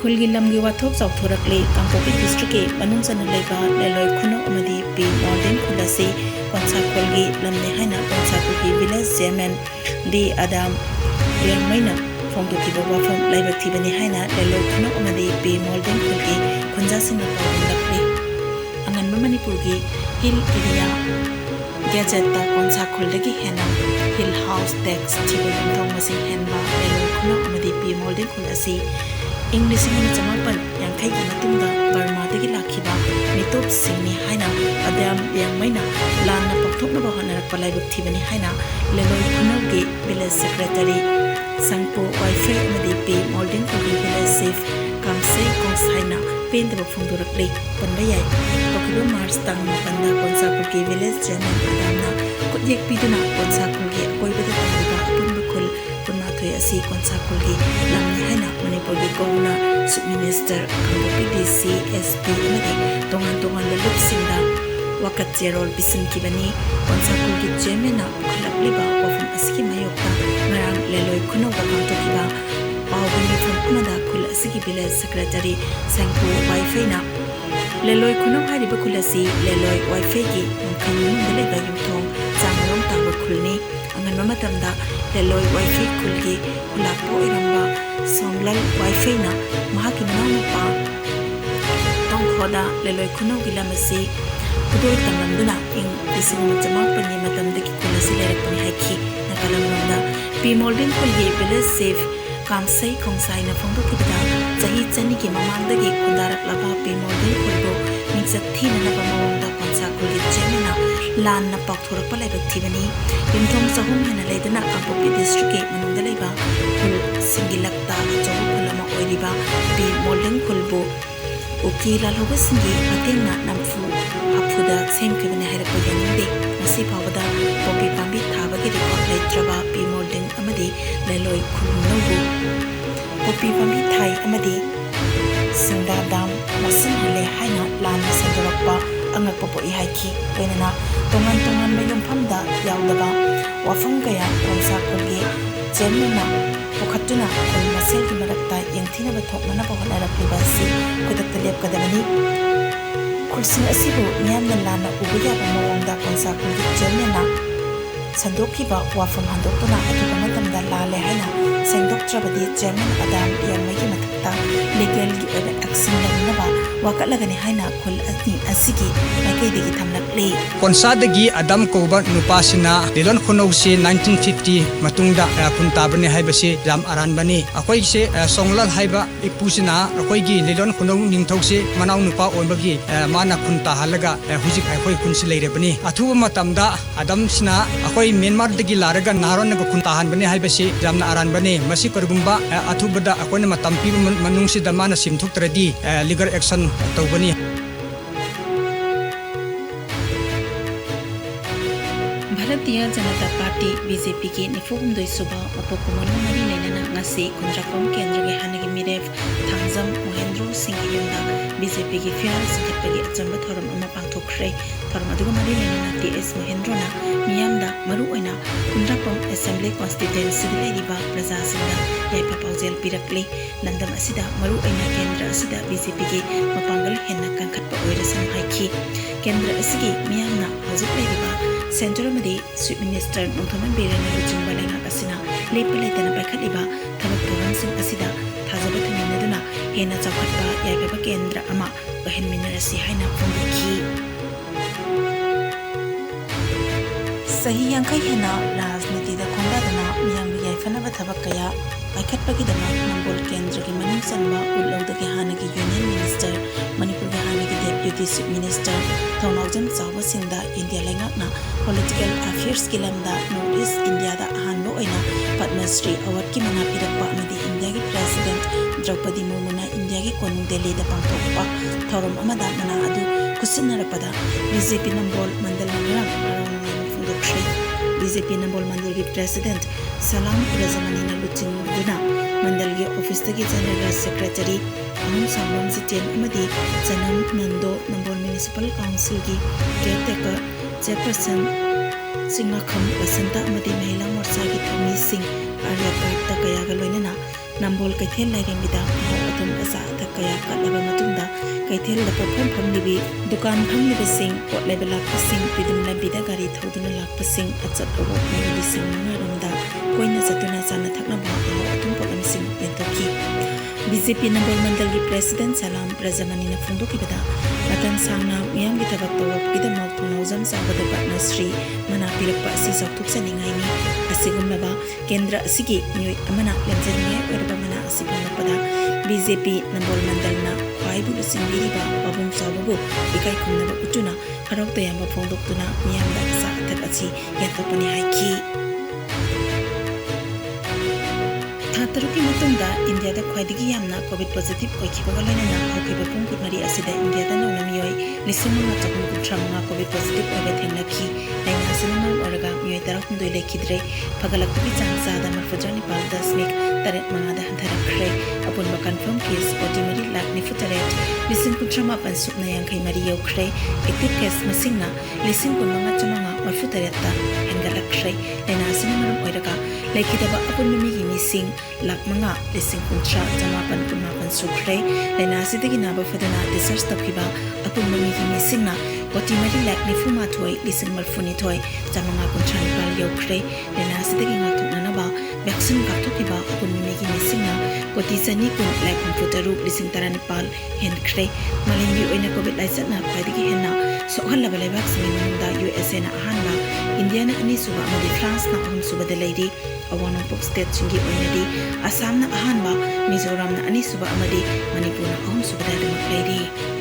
खुलगी लमगी वाथोक चौथोरकले कांपोपी district के मनुंग चन लेबा लेलोय खुनो अमदी पी मॉर्डन खुलसी कोंसा खुलगी लमने हाइना कोंसा खुलगी विलेज चेयरमैन डी आदाम यंगमैना फोंदोकिबा वाफम लाइबक्थिबनी हाइना लेलोय खुनो अमदी पी मॉर्डन खुलगी खुंजासिंग पावलकले अंगनबा मणिपुरगी हिल एरिया गैजेटा कोंसा खुलदगी हेना हिल हाउस टैक्स थिबा यंथोंग मसिंग हेनबा लेलोय खुनो अमदी पी मॉर्डन खुलसी इंग्लिश में जमापन यांखई की मतुंगा बर्मादगी लाखिबा मितोप सिंगनी हाइना अदम यांगमैना लाना पक्थोकना बहनरक लाइबक्थिबनी हाइना लेलोय खुनोगी विलेज सेक्रेटरी संगपो वाइफाई अमदी पे मॉर्डन खुलगी विलेज सेफ कामसे कोंसाइना पेंदब फोंदोरकले पनबा याय पकिबो मार्च तंग मपंदा कोंसाकुलगी विलेज चेयरमैन अदामना कुजेक पिदुना कोंसाकुलगी अकोइबदा तंगबा अपुनबा खुल पुनाथोय असि कोंसाकुलगी लमने हाइना मणिपुरगी गवर्नर चीफ मिनिस्टर कांगोपी डीसी एसपी अमदी तोंगान तोंगान लुपसिंदा वकत जेरोल बिसनकिबनी कोंसाकुलगी चेयरमैन खलपलिबा वफम असकी मायोक्ता ngarang leloy खुनोगा पांगतोकिबा पावगी मिफम अमदा खुल असकी विलेज सेक्रेटरी संगपो वाइफाई ना लेलोय खुनो हारिबा खुलसी लेलोय वाइफाई की मुखन दलेगा युथों चांगरों ताबा खुलनी अंगनबा मतमदा लेलोय वाइफाई खुलगी खुलापो इरंबा सोंगलल वाइफाई ना महाकी मनामुपा तोंखोदा लेलोय खुनो गिलामसी खुदोय तंगंदुना इंग Dissing जमापनी मतमदकी खुलसी लेरपनी हाइखी नकलमदा P Modern खुलगी village safe कामसई खोंसाइना फोंदोकिबदा चाही चनी की ममांदगी खुदारकलाबा पी मॉर्डन खुलगो मिंगसत थीननबा मवंगदा कोंसा खुलगी चेमेना लानना पाक्थोरकपा लाइबक्थिबनी युमथोंग चहुम हेना लेदना कांपोपी डिस्ट्रिक्ट के मनुंगदा लेबा खुल सिंगिलक्ता चौबु खुलमा ओइरिबा पी मॉर्डन खुलबो उकी लालहोबा सिंगी मतेंगना नमफु हाफुदा सेमखिबने हाइरपा यानिंदे मसी फावदा पोपी पांबी थाबगी रिकॉर्ड लेत्रबा पी मॉर्डन अमदी लेलोय खुलनोबु पोपी पांबी थाई अमदी सिंदा दाम मसिन हले हाइना लाना संदरकपा अंगक पोपो इहाइखी लोइनना तोंगान तोंगान मयुमफमदा यावदबा वाफम कया कोंसा खुलगी चेयरमैना पुखत्तुना खुल मसेलगी मरक्ता यंगथिनबा थोकननबा होनरक्लिबासी खुदक्ता लेपकदबनी खुलसिंग असिबु मियामना लाना उबा याबा मवंगदा कोंसा खुलगी चेयरमैना संदोखिबा वाफम हंदोक्तुना अदुगा मतमदा लाले हाइना सेंदोक्त्रबदी चेयरमैन अदाम यंगमैगी मथक्ता लीगलगी ओइबा एक्शन लमनबा वाकलगने हाइना खुल अति असिगी माइकेदगी थमलक्ले कोनसादगी अदम कोबा नुपासिना लिलोन खुनौसी 1950 मतुंगदा खुनताबने हाइबसे जाम अरानबनी अखोइसे सोंगलाल हाइबा इपुसिना अखोइगी लिलोन खुनौ निंगथौसे मनाउ नुपा ओइबगी माना खुनता हलगा हुजिक अखोइ खुनसि लेरेबनी अथुबा मतमदा अदम सिना अखोइ म्यांमार दगी लारगा नारोनगा खुनता हनबने हाइबसे जामना अरानबने मसि करगुंबा अथुबदा अखोइना मतम पि मनुंगसि Damana सिमथुक्तरदी legal action तौबनी Bharatiya Janata party BJP के निफुहुमदोय सुबा उपकुमोन मरी लेनना ngasi kundrakom kendra ge hanagi miref thangjam mohendro singh yumda BJP की फियाल संगठपगी अचंबा थोरम अमा पांगथोखरे थोरम अदुगा मरी लेनना टीएस महेंद्र ना मियामदा मरु ओइना कुंद्राकोम असेंबली कॉन्स्टिट्यूएंसी लेरिबा प्रजा सिंगा याइपा पाउजेल पिरकले लंदम असिदा मरु ओइना केंद्र असिदा बीजेपी के मपांगल हेन्ना कंखटपा ओइरसन हाइखी केंद्र असिगी मियामना हौजिक लेरिबा सेंट्रल मदी चीफ मिनिस्टर नोंथोमन बेरेना लुचिंबा लेंगा असिना लेपा लेतना पाइखलिबा थबक थोरमसिंग असिदा थाजबा थमिनदुना हेना चौखटपा याइबा केंद्र अमा ओहेनमिनरसी हाइना फोंदोखी सही यांखै हेना राजनीतिदा खोंदादना मियांग याइफनबा थबक कया पाइखटपगिदमा नंबोल केंद्र की मनुंग सनबा उल्लौदगे हानगी यूनियन मिनिस्टर मणिपुर के हानगी डेप्यूटी चीफ मिनिस्टर थौनावजन चावबा सिंदा इंडिया लेंगाकना पॉलिटिकल अफेयर्स की लमदा नॉर्थ ईस्ट इंडिया दा अहानबो ओइना पद्मश्री अवार्ड की मना पिरकपा अमदी इंडिया की प्रेसिडेंट द्रौपदी मुर्मुना इंडिया की कोनुंग दिल्ली दा पांगथोकपा थौरम अमदा मना अदु कुसिनरपदा बीजेपी नंबोल मंडल नगरम अरंग फुंदोखश्री बीजेपी नंबोल मंडल की प्रेसिडेंट सलाम रजमनी लुचिंगदुना मंडल की ऑफिस की जनरल सेक्रेटरी अमन सामम जितेन अमदी जनम नंदो नंबोल म्युनिसिपल काउंसिल की केयरटेकर चेयरपर्सन सिंगाखम बसंता अमदी महिला मोर्चा की थौमी Singh आर्यकार्ता कयागा लोइनना Nambol Kaithel Lairemida Atum Asa Takaya Katlaba Matunda Kaithel the Popom Pamlibi Dukan Pamlibasing Pot Level Up Sing Pidum Labida Gari Thoduna Lakpasing at Satobo Maybe Sing Narunda Koina Satuna Sana Taknaba Atum Potam Sing Pentoki BJP Nambol Mandalgi President Salam Prazamanina Fundukibada Matan Sangna Miyam Gitabak Tawab Gidamak Tunawzam Sabada Partnership Manapirap Pasi Saktuk Saningaini Asigumlaba Kendra Sigi New Amana Lemzania Urba Mana Asipunapada BJP Nambol Mandalna Kwaibu Singiriba Babum Sababu Ikai Kumnaba Utuna Harautayamba Fondoktuna Miyamda Sa Takatsi Yatopani Haiki Taruki Matunda, India the Quadigi Yamna, COVID positive, Okibagalina, Okibapum Mari Asida, India the Nonamioi, listening to Trama, COVID positive, everything lucky, and National Oraga, Muetarum de Lekidre, Pagalakubi Zanzada, Marfajani Palda Snake, Taret Mangada Tarakre, upon a confirmed case, Otimari Lakni Futaret, listen to Trama and Supnayanka Mario Cray, a tip case Masina, listen to Mangatamanga or Futareta, and Galakre, and National Oraga, like it about upon me missing. Lakmanga, Lissing Kuntra, Jamapan Kumapan Sukre, Lenasi the Ginaba for the night, the search of Kiba, upon Mamiki Missina, Otimari like Nifuma toy, Lissing Malfuni toy, Jamanga Kuntran Yokre, Lenasi the Ginatu Nanaba, Baxin Gatukiba, upon Mamiki Missina, Gotizani Kun like Mfutaru, Lissing Taranipal, Hen Cray, Malingi in a COVID license by the Gihena, so all level vaccine in the USA Handa, Indiana and Isuba, France, Nahum Suba the lady. Awanopok State Chingi Oinadi, Assam na Ahanba, Mizoram na Anisuba Amadi, Manipur na Ahom Subada Lady.